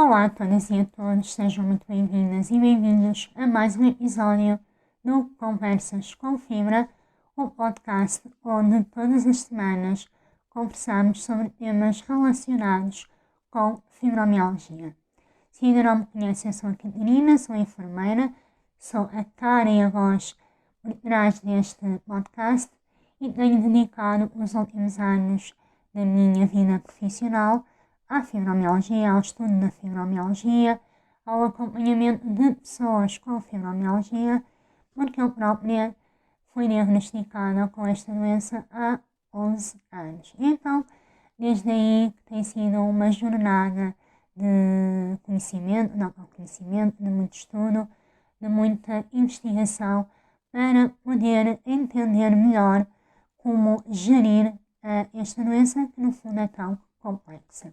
Olá a todas e a todos, sejam muito bem-vindas e bem-vindos a mais um episódio do Conversas com Fibra, o podcast onde todas as semanas conversamos sobre temas relacionados com fibromialgia. Se ainda não me conhecem, eu sou a Catarina, sou a enfermeira, sou a cara e a voz por trás deste podcast e tenho dedicado os últimos anos da minha vida profissional à fibromialgia, ao estudo da fibromialgia, ao acompanhamento de pessoas com fibromialgia, porque eu própria fui diagnosticada com esta doença há 11 anos. E então, desde aí tem sido uma jornada de conhecimento, de autoconhecimento, de muito estudo, de muita investigação, para poder entender melhor como gerir esta doença, que no fundo é tão complexa.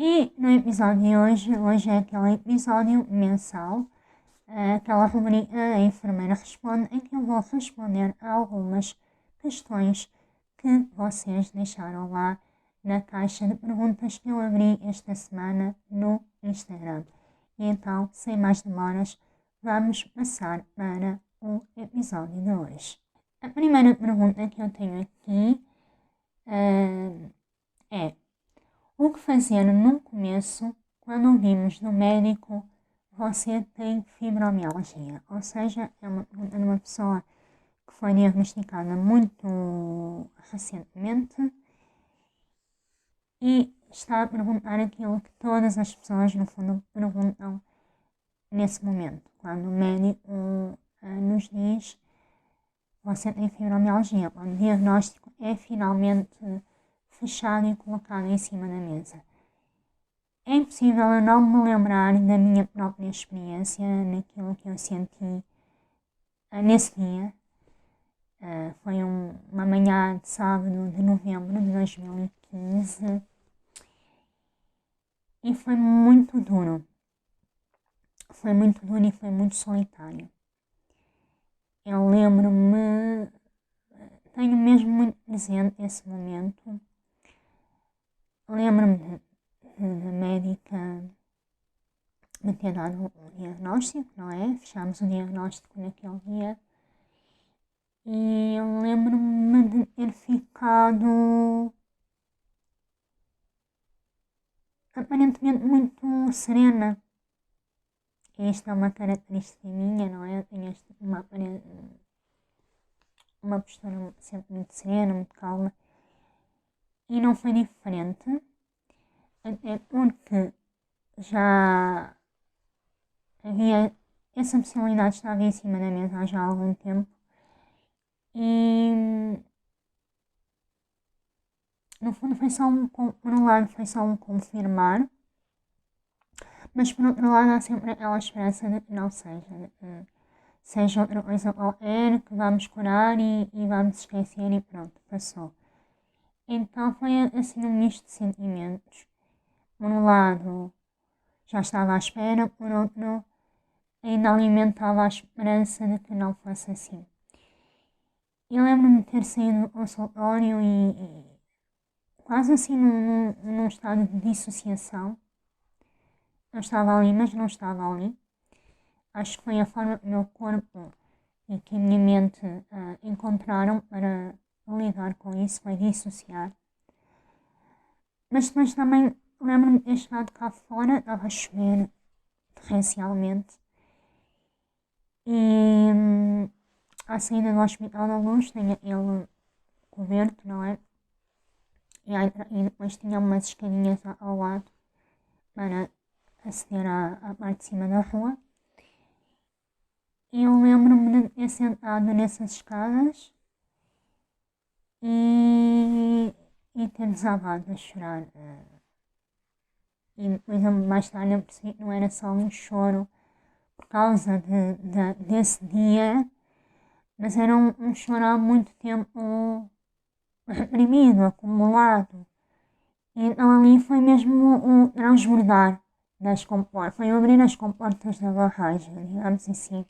E no episódio de hoje é aquele episódio mensal, aquela rubrica A Enfermeira Responde, em que eu vou responder a algumas questões que vocês deixaram lá na caixa de perguntas que eu abri esta semana no Instagram. E então, sem mais demoras, vamos passar para o episódio de hoje. A primeira pergunta que eu tenho aqui é: o que fazer no começo quando ouvimos do médico você tem fibromialgia? Ou seja, é uma pergunta de uma pessoa que foi diagnosticada muito recentemente e está a perguntar aquilo que todas as pessoas no fundo perguntam nesse momento, quando o médico nos diz você tem fibromialgia, quando o diagnóstico é finalmente fechado e colocado em cima da mesa. É impossível eu não me lembrar da minha própria experiência, naquilo que eu senti nesse dia. Foi uma manhã de sábado de novembro de 2015 e foi muito duro. Foi muito duro e foi muito solitário. Eu lembro-me, tenho mesmo muito presente esse momento. Lembro-me da médica me ter dado o diagnóstico, não é? Fechámos o diagnóstico naquele dia. E eu lembro-me de ter ficado aparentemente muito serena. Esta é uma característica minha, não é? Eu tenho uma postura sempre muito serena, muito calma. E não foi diferente, até porque já havia essa possibilidade, estava em cima da mesa há já algum tempo. E no fundo foi só por um lado foi só um confirmar, mas por outro lado há sempre aquela esperança de que não seja outra coisa qualquer, que vamos curar e vamos esquecer e pronto, passou. Então foi assim um misto de sentimentos. Por um lado já estava à espera, por outro ainda alimentava a esperança de que não fosse assim. Eu lembro-me de ter saído do consultório e quase assim num estado de dissociação. Eu estava ali, mas não estava ali. Acho que foi a forma que o meu corpo e que a minha mente encontraram para lidar com isso, foi dissociar. Mas depois também lembro-me de ter chegado cá fora, estava a chover torrencialmente. E à saída do Hospital da Luz tinha ele coberto, não é? E depois tinha umas escadinhas ao lado para aceder à parte de cima da rua. E eu lembro-me de ter sentado nessas escadas e ter desabado a chorar. E depois mais tarde eu percebi que não era só um choro por causa desse dia, mas era um choro há muito tempo reprimido, acumulado. E então ali foi mesmo o transbordar das comportas, foi abrir as comportas da barragem, digamos assim.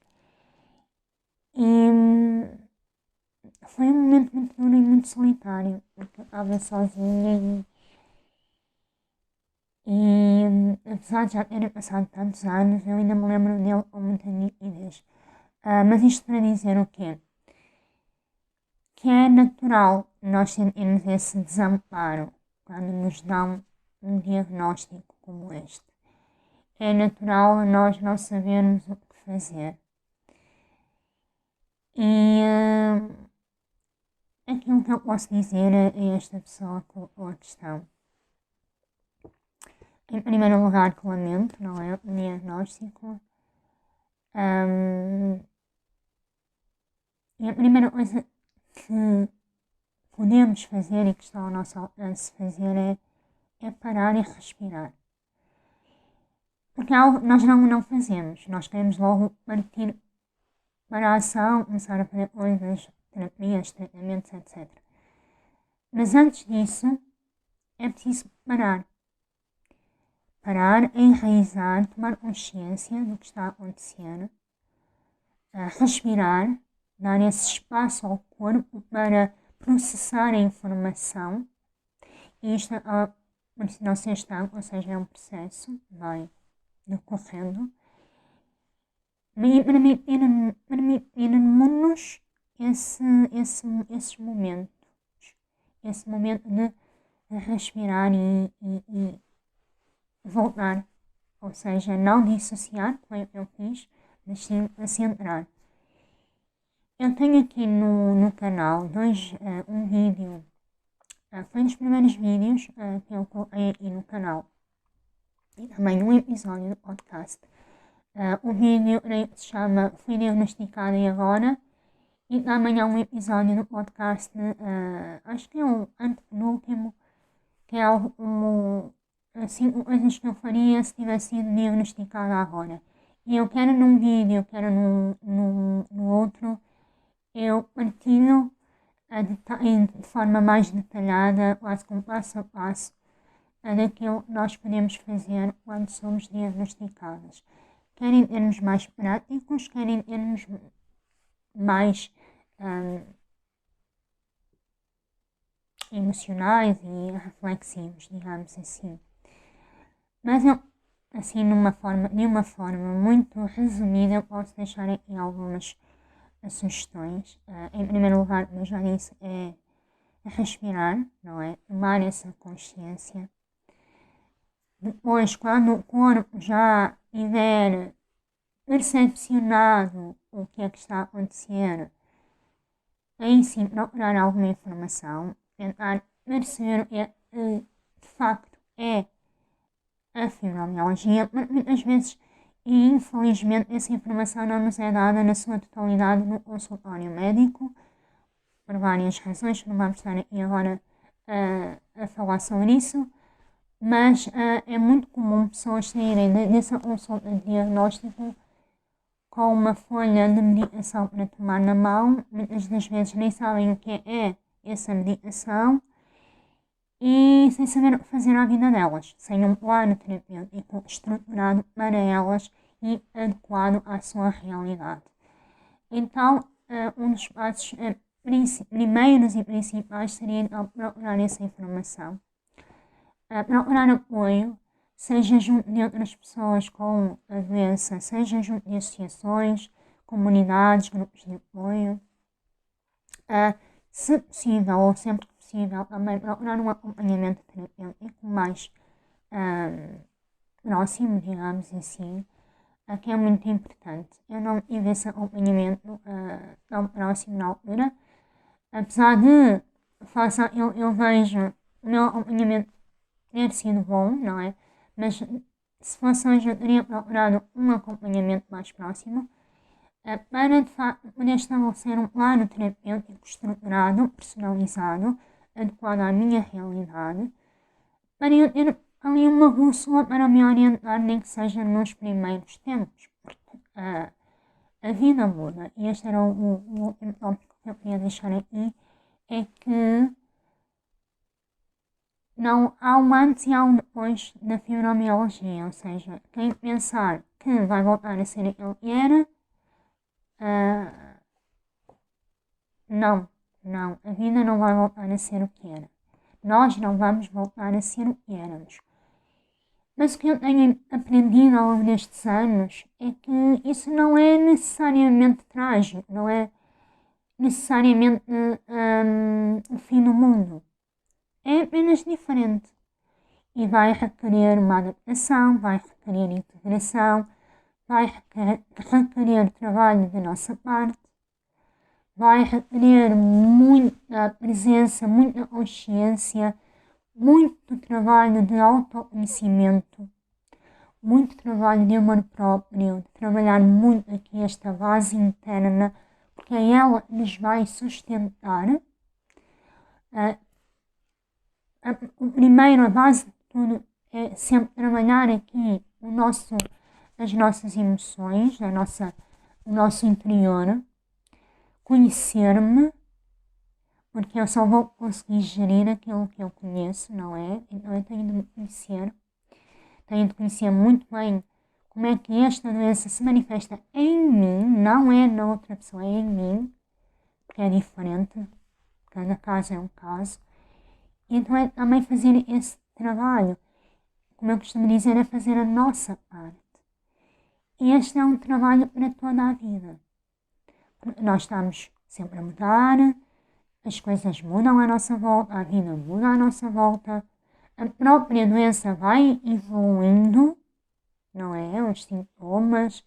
E foi um momento muito duro e muito solitário, porque eu estava sozinha E apesar de já terem passado tantos anos, eu ainda me lembro dele com muita nitidez. Mas isto para dizer o quê? Que é natural nós sentirmos esse desamparo quando nos dão um diagnóstico como este. É natural nós não sabermos o que fazer. E aquilo que eu posso dizer a esta pessoa que colocou a questão. Em primeiro lugar, que lamento, não é? O diagnóstico. E a primeira coisa que podemos fazer e que está ao nosso alcance fazer é parar e respirar. Porque é algo que nós não fazemos. Nós queremos logo partir para a ação, começar a fazer coisas, terapias, tratamentos, etc. Mas antes disso, é preciso parar. Parar, enraizar, tomar consciência do que está a acontecer, respirar, dar esse espaço ao corpo para processar a informação. E isto não se estanca, ou seja, é um processo, vai decorrendo. E permitir-nos esses momentos. Esse momento de respirar e voltar. Ou seja, não dissociar, como eu fiz, mas sim a centrar. Eu tenho aqui no canal um vídeo, foi um dos primeiros vídeos que eu coloquei aqui no canal. E também um episódio do podcast. O vídeo se chama Fui Diagnosticada e Agora. E também há um episódio do podcast, acho que é o antepenúltimo, que é algo como 5 coisas que eu faria se tivesse sido diagnosticada agora. E eu quero num vídeo, quero no outro, eu partilho de forma mais detalhada, quase como passo a passo, daquilo que nós podemos fazer quando somos diagnosticadas. Quer em termos mais práticos, quer em termos mais emocionais e reflexivos, digamos assim. Mas eu, assim, de uma forma muito resumida, eu posso deixar aqui algumas sugestões. Em primeiro lugar, como eu já disse, é respirar, não é? Tomar essa consciência. Depois, quando o corpo já tiver percepcionado o que é que está a acontecer, aí sim procurar alguma informação, tentar perceber o que de facto é a fibromialgia, porque muitas vezes e infelizmente essa informação não nos é dada na sua totalidade no consultório médico, por várias razões, não vamos estar aqui agora a falar sobre isso, mas é muito comum pessoas saírem dessa consulta de diagnóstico com uma folha de medicação para tomar na mão, muitas das vezes nem sabem o que é essa medicação e sem saber o que fazer à vida delas, sem um plano terapêutico estruturado para elas e adequado à sua realidade. Então, um dos passos primeiros e principais seria então procurar essa informação, procurar apoio, seja junto de outras pessoas com a doença, seja junto de associações, comunidades, grupos de apoio. Se possível, ou sempre que possível, também procurar um acompanhamento terapêutico mais próximo, digamos assim, que é muito importante. Eu não tive esse acompanhamento tão próximo na altura, apesar de, face àquilo eu vejo o meu acompanhamento ter sido bom, não é? Mas se fosse hoje eu teria procurado um acompanhamento mais próximo para de facto poder estabelecer um plano terapêutico estruturado, personalizado, adequado à minha realidade, para eu ter ali uma bússola para me orientar, nem que seja nos primeiros tempos, porque a vida muda, e este era o último tópico que eu queria deixar aqui, é que não há um antes e há um depois da fibromialgia, ou seja, quem pensar que vai voltar a ser aquilo que era, não, a vida não vai voltar a ser o que era. Nós não vamos voltar a ser o que éramos. Mas o que eu tenho aprendido ao longo destes anos é que isso não é necessariamente trágico, não é necessariamente o fim do mundo. É apenas diferente. E vai requerer uma adaptação, vai requerer integração, vai requerer trabalho da nossa parte, vai requerer muita presença, muita consciência, muito trabalho de autoconhecimento, muito trabalho de amor próprio, de trabalhar muito aqui esta base interna, porque é ela que nos vai sustentar. A primeira base de tudo é sempre trabalhar aqui as nossas emoções, o nosso interior, conhecer-me, porque eu só vou conseguir gerir aquilo que eu conheço, não é? Então eu tenho de me conhecer, tenho de conhecer muito bem como é que esta doença se manifesta em mim, não é na outra pessoa, é em mim, porque é diferente, cada caso é um caso. E então é também fazer esse trabalho, como eu costumo dizer, é fazer a nossa parte. E este é um trabalho para toda a vida, porque nós estamos sempre a mudar, as coisas mudam à nossa volta, a vida muda à nossa volta, a própria doença vai evoluindo, não é? Os sintomas,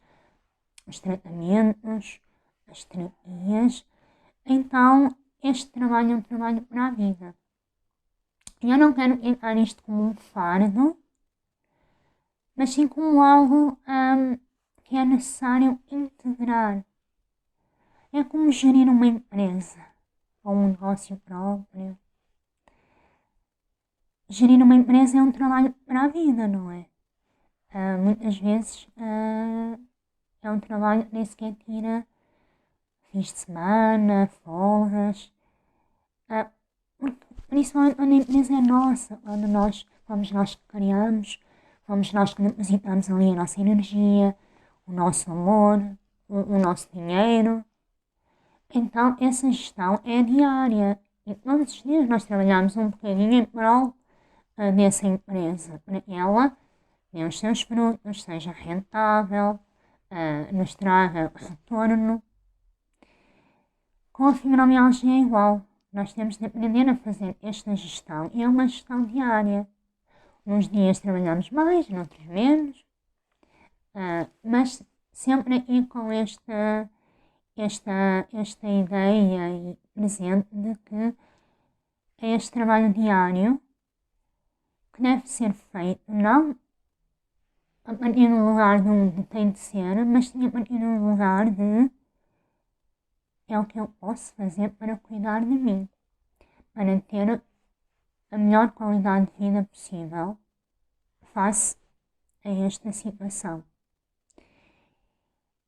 os tratamentos, as terapias. Então, este trabalho é um trabalho para a vida. E eu não quero encarar isto como um fardo, mas sim como algo que é necessário integrar. É como gerir uma empresa ou um negócio próprio. Gerir uma empresa é um trabalho para a vida, não é? Muitas vezes é um trabalho que nem sequer tira fins de semana, folgas, principalmente quando a empresa é nossa, quando fomos nós que criamos, fomos nós que depositamos ali a nossa energia, o nosso amor, o nosso dinheiro. Então essa gestão é diária e todos os dias nós trabalhamos um bocadinho em prol dessa empresa, para que ela dê os seus frutos, seja rentável, nos traga retorno. Com a fibromialgia é igual. Nós temos de aprender a fazer esta gestão e é uma gestão diária. Uns dias trabalhamos mais, noutros menos, mas sempre aqui com esta ideia presente de que é este trabalho diário que deve ser feito, não a partir do lugar de tem de ser, mas sim a partir do lugar de é o que eu posso fazer para cuidar de mim, para ter a melhor qualidade de vida possível face a esta situação.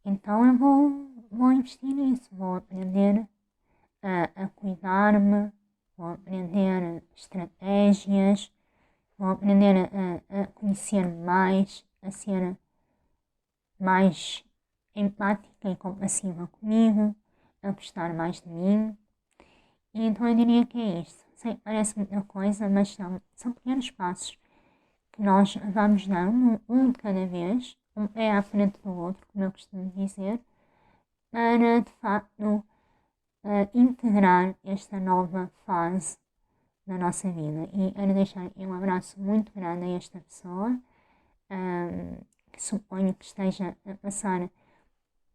Então eu vou investir nisso, vou aprender a cuidar-me, vou aprender estratégias, vou aprender a conhecer-me mais, a ser mais empática e compassiva comigo, a gostar mais de mim. E então eu diria que é isto. Sei, parece muita coisa, mas são pequenos passos que nós vamos dando, um de cada vez, um pé à frente do outro, como eu costumo dizer, para de facto integrar esta nova fase da nossa vida. E quero deixar aqui um abraço muito grande a esta pessoa, que suponho que esteja a passar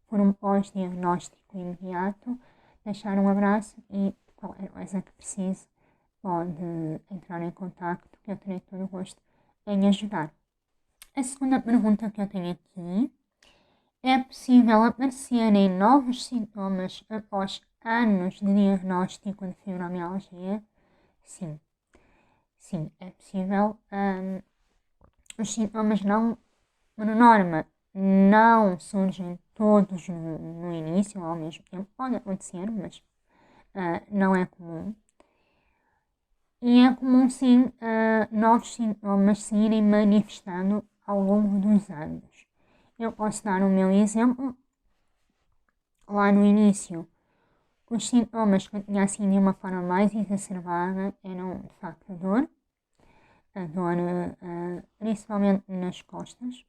por um pós-diagnóstico imediato. Deixar um abraço e qualquer coisa que precise pode entrar em contato, que eu terei todo o gosto em ajudar. A segunda pergunta que eu tenho aqui: é possível aparecerem novos sintomas após anos de diagnóstico de fibromialgia? Sim, é possível. Os sintomas não, por norma, não surgem todos no início, ao mesmo tempo. Pode acontecer, mas não é comum. E é comum, sim, novos sintomas se irem manifestando ao longo dos anos. Eu posso dar o meu exemplo. Lá no início, os sintomas que eu tinha assim de uma forma mais exacerbada eram de facto a dor, a dor principalmente nas costas,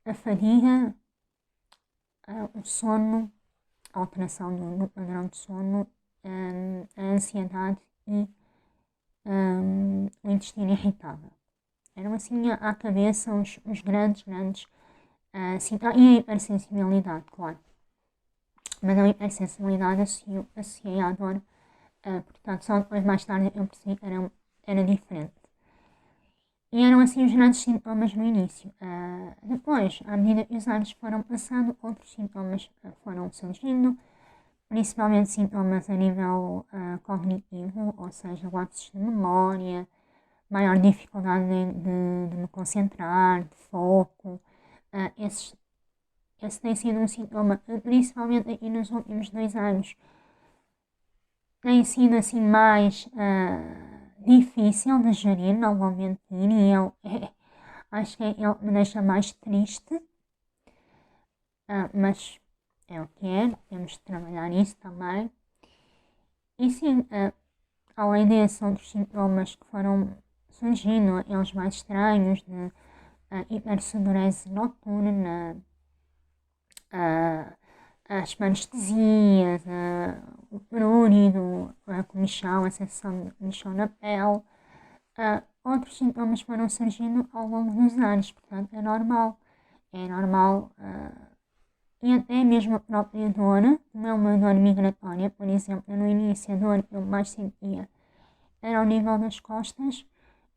a fadiga, o sono, a alteração do padrão de sono, a ansiedade e o intestino irritável. Eram assim à cabeça os grandes, e a hipersensibilidade, claro. Mas a hipersensibilidade associei à dor, portanto, só depois mais tarde eu percebi que era diferente. E eram assim os grandes sintomas no início. Depois, à medida que os anos foram passando, outros sintomas foram surgindo, principalmente sintomas a nível cognitivo, ou seja, lapsos de memória, maior dificuldade de me concentrar, de foco. Esse tem sido um sintoma, principalmente aqui nos últimos 2 anos, tem sido assim mais difícil de gerir, não vou mentir, e eu acho que é ele que me deixa mais triste, mas é o que é, temos de trabalhar isso também. E sim, além desses outros sintomas que foram surgindo, eles mais estranhos, de hipersudorese noturna, as parestesias, o prurido, a comichão, a sensação de comichão na pele. Outros sintomas foram surgindo ao longo dos anos, portanto é normal. É normal, e até mesmo a própria dor, não é uma dor migratória, por exemplo, no início a dor que eu mais sentia era ao nível das costas,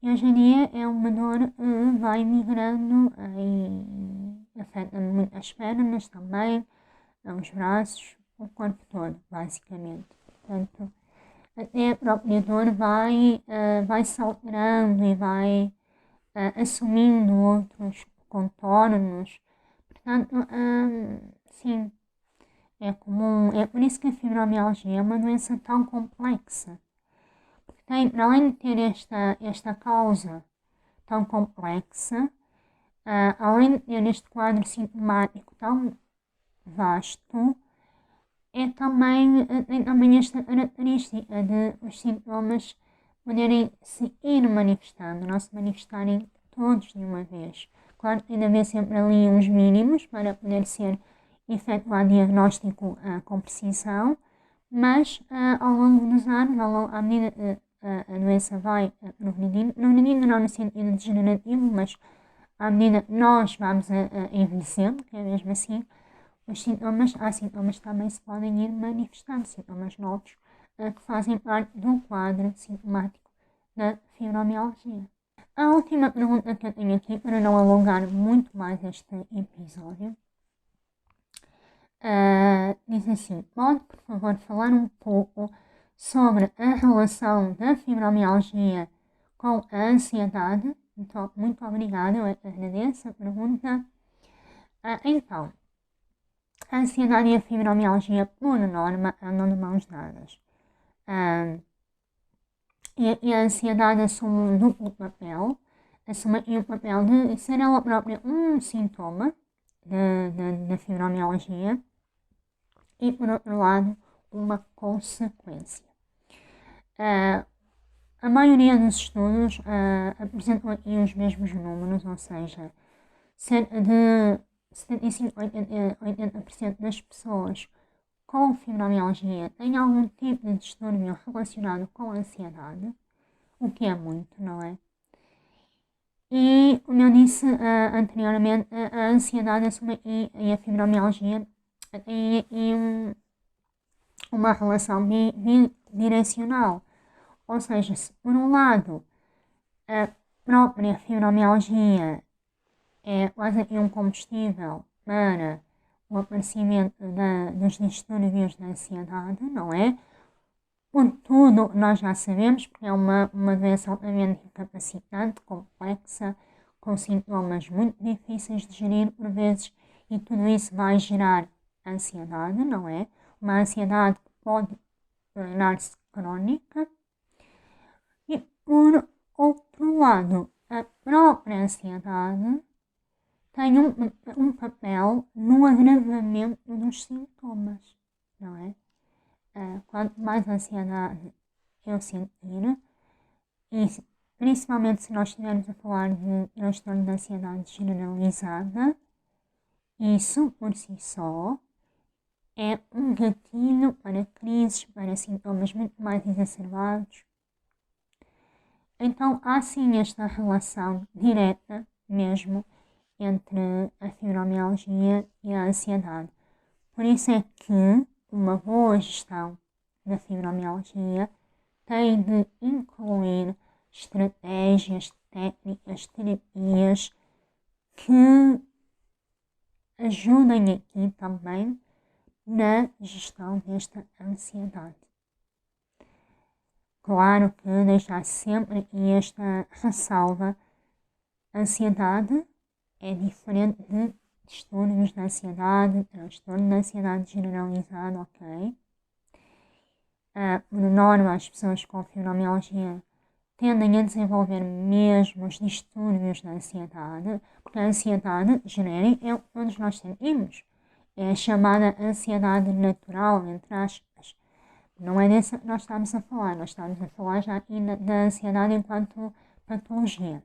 e hoje em dia é uma dor que vai migrando e afeta-me muito as pernas também, os braços, o corpo todo, basicamente. Portanto, até a própria dor vai se alterando e vai assumindo outros contornos. Portanto, sim, é comum. É por isso que a fibromialgia é uma doença tão complexa. Porque tem, para além de ter esta causa tão complexa, além de ter este quadro sintomático tão vasto, tem também esta característica de os sintomas poderem se ir manifestando, não se manifestarem todos de uma vez. Claro que tem de haver sempre ali uns mínimos para poder ser efetuado diagnóstico com precisão, mas ao longo dos anos, à medida que a doença vai progredindo não no sentido degenerativo, mas à medida que nós vamos envelhecendo, que é mesmo assim, há sintomas que também se podem ir manifestando, sintomas novos que fazem parte do quadro sintomático da fibromialgia. A última pergunta que eu tenho aqui, para não alongar muito mais este episódio, diz assim: pode, por favor, falar um pouco sobre a relação da fibromialgia com a ansiedade? Então, muito obrigada, eu agradeço a pergunta. Então, a ansiedade e a fibromialgia, por norma, andam de mãos dadas. E a ansiedade assume um duplo papel. Assume o papel de ser ela própria um sintoma da fibromialgia e, por outro lado, uma consequência. A maioria dos estudos apresentam aqui os mesmos números, ou seja, cerca de 75 a 80% das pessoas com fibromialgia têm algum tipo de distúrbio relacionado com a ansiedade, o que é muito, não é? E, como eu disse anteriormente, a ansiedade e a fibromialgia têm aqui uma relação bidirecional. Ou seja, se por um lado a própria fibromialgia é quase aqui um combustível para o aparecimento dos distúrbios da ansiedade, não é? Por tudo nós já sabemos, porque é uma doença altamente incapacitante, complexa, com sintomas muito difíceis de gerir por vezes, e tudo isso vai gerar ansiedade, não é? Uma ansiedade que pode tornar-se crónica. E por outro lado, a própria ansiedade tem um papel no agravamento dos sintomas, não é? Quanto mais ansiedade eu sentir, e principalmente se nós estivermos a falar de transtorno de ansiedade generalizada, isso por si só é um gatilho para crises, para sintomas muito mais exacerbados. Então há sim esta relação direta mesmo entre a fibromialgia e a ansiedade. Por isso é que uma boa gestão da fibromialgia tem de incluir estratégias, técnicas, terapias que ajudem aqui também na gestão desta ansiedade. Claro que deixar sempre aqui esta ressalva: a ansiedade é diferente de distúrbios de ansiedade, transtorno de ansiedade generalizado, ok? Por norma, as pessoas com fibromialgia tendem a desenvolver mesmo os distúrbios da ansiedade, porque a ansiedade genérica é o que todos nós sentimos. É a chamada ansiedade natural, entre aspas. Não é dessa que nós estamos a falar, nós estamos a falar já aqui da ansiedade enquanto patologia.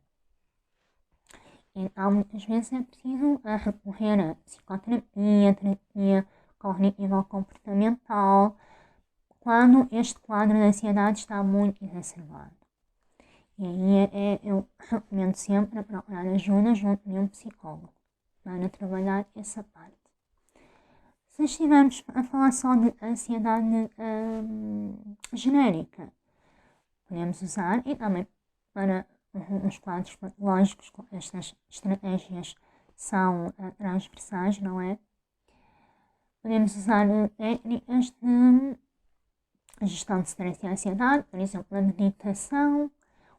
Então, muitas vezes é preciso recorrer a psicoterapia, terapia cognitivo-comportamental, quando este quadro de ansiedade está muito exacerbado. E aí eu recomendo sempre procurar ajuda junto de um psicólogo para trabalhar essa parte. Se estivermos a falar só de ansiedade genérica, podemos usar, e também para os quadros patológicos, estas estratégias são transversais, não é? Podemos usar técnicas de gestão de stress e ansiedade, por exemplo, a meditação,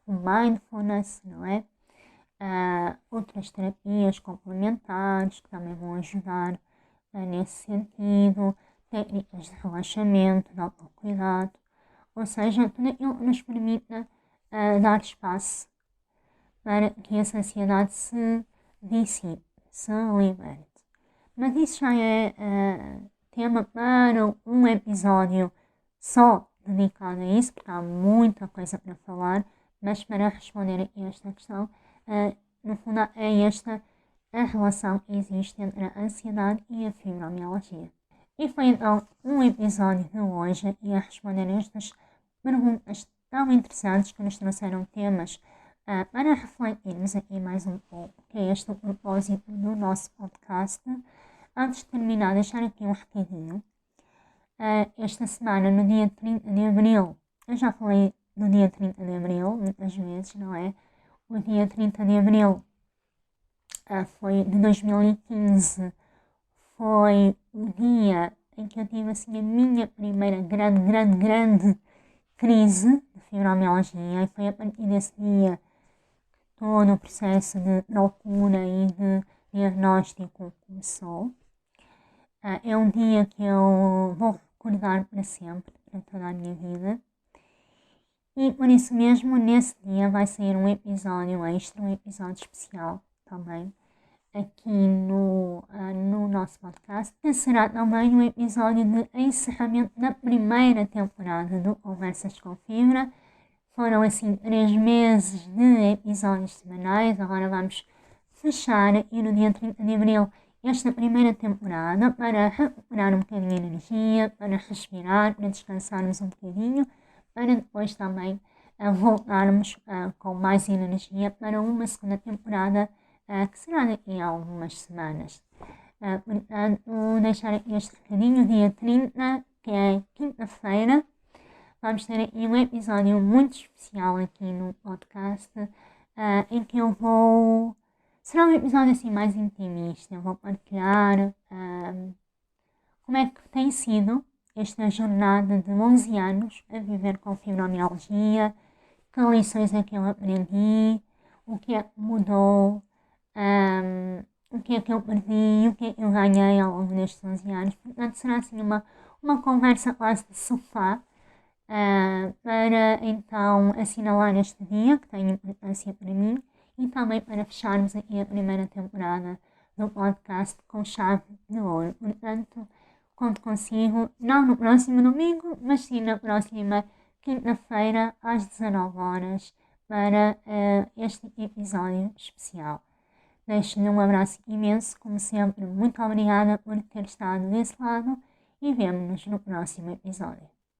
o mindfulness, não é? Outras terapias complementares que também vão ajudar nesse sentido, técnicas de relaxamento, de autocuidado, ou seja, tudo aquilo que nos permita dar espaço para que essa ansiedade se dissipe, se liberte. Mas isso já é tema para um episódio só dedicado a isso, porque há muita coisa para falar, mas para responder a esta questão, no fundo é esta a relação que existe entre a ansiedade e a fibromialgia. E foi então um episódio de hoje e a responder estas perguntas tão interessantes que nos trouxeram temas para refletirmos aqui mais um pouco, que é este o propósito do nosso podcast. Antes de terminar, deixar aqui um recadinho. Esta semana, no dia 30 de Abril, eu já falei do dia 30 de Abril muitas vezes, não é? O dia 30 de Abril foi de 2015, foi o dia em que eu tive assim a minha primeira grande crise de fibromialgia, e foi a partir desse dia todo o processo de procura e de diagnóstico começou. É um dia que eu vou recordar para sempre, para toda a minha vida. E por isso mesmo, nesse dia vai sair um episódio extra, um episódio especial também, aqui no nosso podcast, que será também um episódio de encerramento da primeira temporada do Conversas com Fibra. Foram assim 3 meses de episódios semanais, agora vamos fechar aqui no dia 30 de Abril esta primeira temporada para recuperar um bocadinho de energia, para respirar, para descansarmos um bocadinho, para depois também voltarmos com mais energia para uma segunda temporada que será daqui a algumas semanas. Portanto, vou deixar aqui este recadinho, dia 30, que é quinta-feira. Vamos ter aqui um episódio muito especial aqui no podcast, em que eu vou... Será um episódio assim mais intimista, eu vou partilhar como é que tem sido esta jornada de 11 anos a viver com fibromialgia, que lições é que eu aprendi, o que é que mudou, o que é que eu perdi, o que é que eu ganhei ao longo destes 11 anos. Portanto, será assim uma conversa quase de sofá, para então assinalar este dia, que tem importância para mim, e também para fecharmos aqui a primeira temporada do podcast com chave de ouro. Portanto, conto consigo, não no próximo domingo, mas sim na próxima quinta-feira, às 19 horas, para este episódio especial. Deixo-lhe um abraço imenso, como sempre, muito obrigada por ter estado desse lado e vemo-nos no próximo episódio.